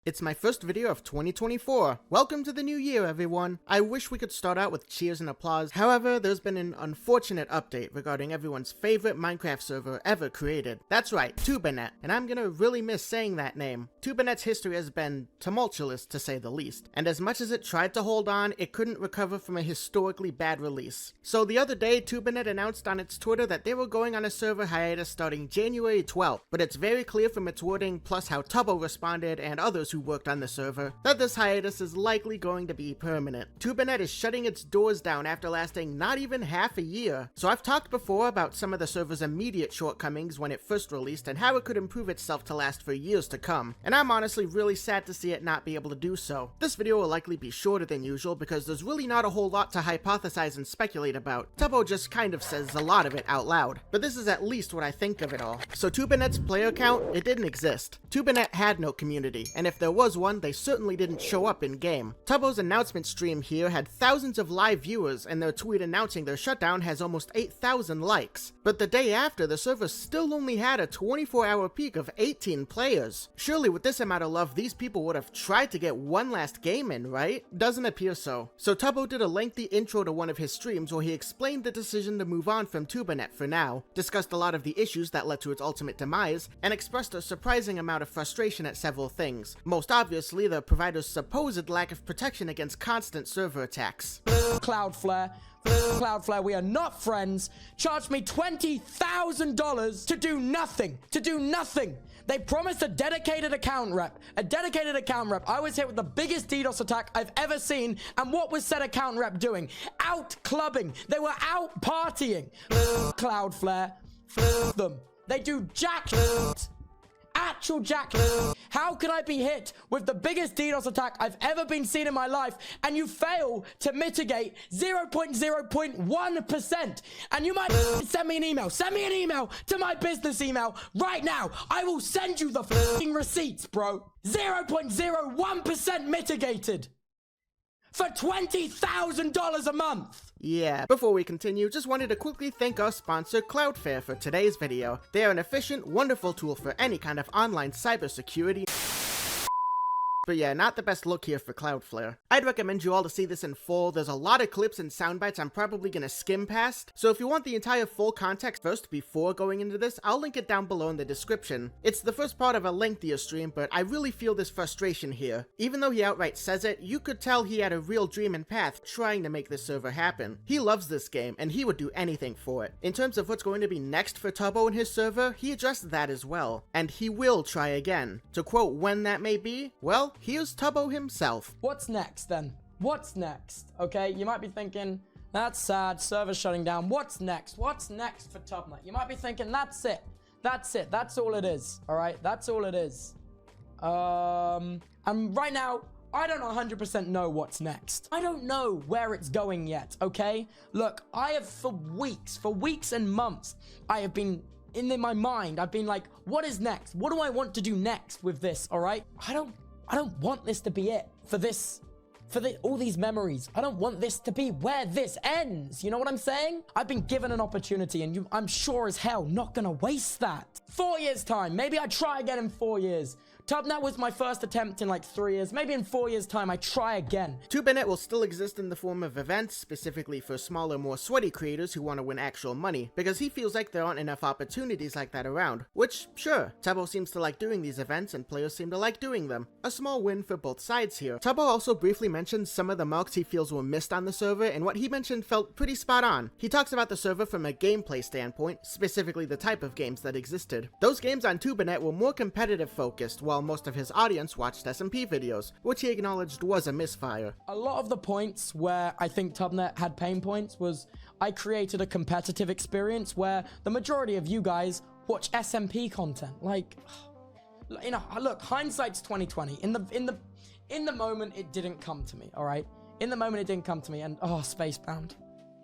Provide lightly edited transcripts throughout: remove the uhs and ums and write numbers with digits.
It's my first video of 2024. Welcome to the new year, everyone. I wish we could start out with cheers and applause. However, there's been an unfortunate update regarding everyone's favorite Minecraft server ever created. That's right, TubaNet. And I'm gonna really miss saying that name. TubaNet's history has been tumultuous, to say the least. And as much as it tried to hold on, it couldn't recover from a historically bad release. So the other day, TubaNet announced on its Twitter that they were going on a server hiatus starting January 12th. But it's very clear from its wording, plus how Tubbo responded and others who worked on the server, that this hiatus is likely going to be permanent. TubaNet is shutting its doors down after lasting not even half a year. So I've talked before about some of the server's immediate shortcomings when it first released and how it could improve itself to last for years to come, and I'm honestly really sad to see it not be able to do so. This video will likely be shorter than usual because there's really not a whole lot to hypothesize and speculate about. Tubbo just kind of says a lot of it out loud, but this is at least what I think of it all. So TubaNet's player count, it didn't exist. TubaNet had no community, and if there was one, they certainly didn't show up in game. Tubbo's announcement stream here had thousands of live viewers, and their tweet announcing their shutdown has almost 8,000 likes. But the day after, the server still only had a 24-hour peak of 18 players. Surely with this amount of love, these people would have tried to get one last game in, right? Doesn't appear so. So Tubbo did a lengthy intro to one of his streams where he explained the decision to move on from TubaNet for now, discussed a lot of the issues that led to its ultimate demise, and expressed a surprising amount of frustration at several things. Most obviously, the provider's supposed lack of protection against constant server attacks. Cloudflare, we are not friends. Charged me $20,000 to do nothing. They promised a dedicated account rep. I was hit with the biggest DDoS attack I've ever seen. And what was said account rep doing? Out clubbing. They were out partying. Cloudflare, them. They do jack actual jack. How could I be hit with the biggest DDoS attack I've ever been seen in my life and you fail to mitigate 0.0.1%? And you might send me an email to my business email right now. I will send you the fucking receipts, bro. 0.01% mitigated for $20,000 a month. Yeah, before we continue, just wanted to quickly thank our sponsor Cloudflare for today's video. They are an efficient, wonderful tool for any kind of online cybersecurity. But yeah, not the best look here for Cloudflare. I'd recommend you all to see this in full. There's a lot of clips and sound bites I'm probably gonna skim past, so if you want the entire full context first before going into this, I'll link it down below in the description. It's the first part of a lengthier stream, but I really feel this frustration here. Even though he outright says it, you could tell he had a real dream and path trying to make this server happen. He loves this game, and he would do anything for it. In terms of what's going to be next for Tubbo and his server, he addressed that as well. And he will try again. To quote when that may be, well, here's Tubbo himself. What's next then? What's next? Okay, you might be thinking, that's sad, server's shutting down. What's next? What's next for TubNet? You might be thinking, that's it. That's all it is. All right, that's all it is. And right now, I don't 100% know what's next. I don't know where it's going yet, okay? Look, I have for weeks and months, I have been in my mind, I've been like, what is next? What do I want to do next with this, all right? I don't want this to be it for all these memories. I don't want this to be where this ends. You know what I'm saying? I've been given an opportunity and I'm sure as hell not gonna waste that. 4 years time, maybe I try again in 4 years. TubNet was my first attempt in like 3 years. Maybe in 4 years time, I try again. TubaNet will still exist in the form of events, specifically for smaller, more sweaty creators who want to win actual money, because he feels like there aren't enough opportunities like that around. Which, sure, Tubbo seems to like doing these events and players seem to like doing them. A small win for both sides here. Tubbo also briefly mentioned some of the marks he feels were missed on the server, and what he mentioned felt pretty spot on. He talks about the server from a gameplay standpoint, specifically the type of games that existed. Those games on TubaNet were more competitive focused, while most of his audience watched SMP videos, which he acknowledged was a misfire. A lot of the points where I think TubNet had pain points was I created a competitive experience where the majority of you guys watch SMP content. Like, you know, look, hindsight's 2020. In the moment, it didn't come to me, all right? In the moment, it didn't come to me, and oh, spacebound.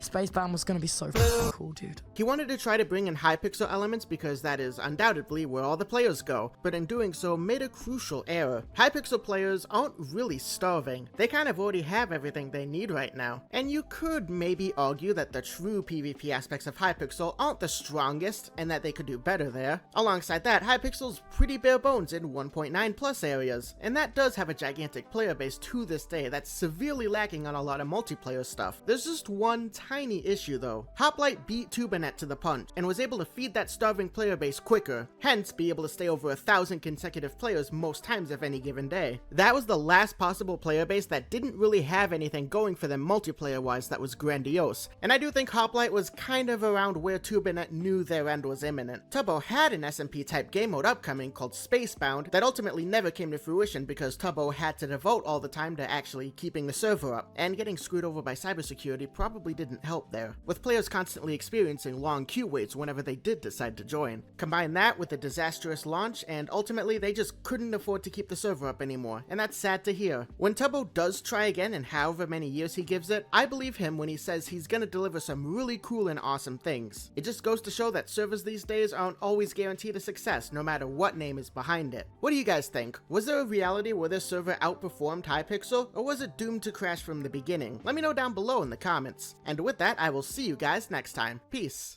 Spacebound was gonna be so cool, dude. He wanted to try to bring in Hypixel elements because that is undoubtedly where all the players go, but in doing so made a crucial error. Hypixel players aren't really starving. They kind of already have everything they need right now. And you could maybe argue that the true PvP aspects of Hypixel aren't the strongest and that they could do better there. Alongside that, Hypixel's pretty bare bones in 1.9 plus areas, and that does have a gigantic player base to this day that's severely lacking on a lot of multiplayer stuff. There's just one tiny issue though. Hoplite beat TubaNet to the punch and was able to feed that starving player base quicker, hence be able to stay over 1,000 consecutive players most times of any given day. That was the last possible player base that didn't really have anything going for them multiplayer wise that was grandiose, and I do think Hoplite was kind of around where TubaNet knew their end was imminent. Tubbo had an SMP type game mode upcoming called Spacebound that ultimately never came to fruition because Tubbo had to devote all the time to actually keeping the server up, and getting screwed over by cybersecurity probably didn't help there, with players constantly experiencing long queue waits whenever they did decide to join. Combine that with a disastrous launch, and ultimately they just couldn't afford to keep the server up anymore, and that's sad to hear. When Tubbo does try again in however many years he gives it, I believe him when he says he's gonna deliver some really cool and awesome things. It just goes to show that servers these days aren't always guaranteed a success no matter what name is behind it. What do you guys think? Was there a reality where this server outperformed Hypixel, or was it doomed to crash from the beginning? Let me know down below in the comments. And with that, I will see you guys next time. Peace.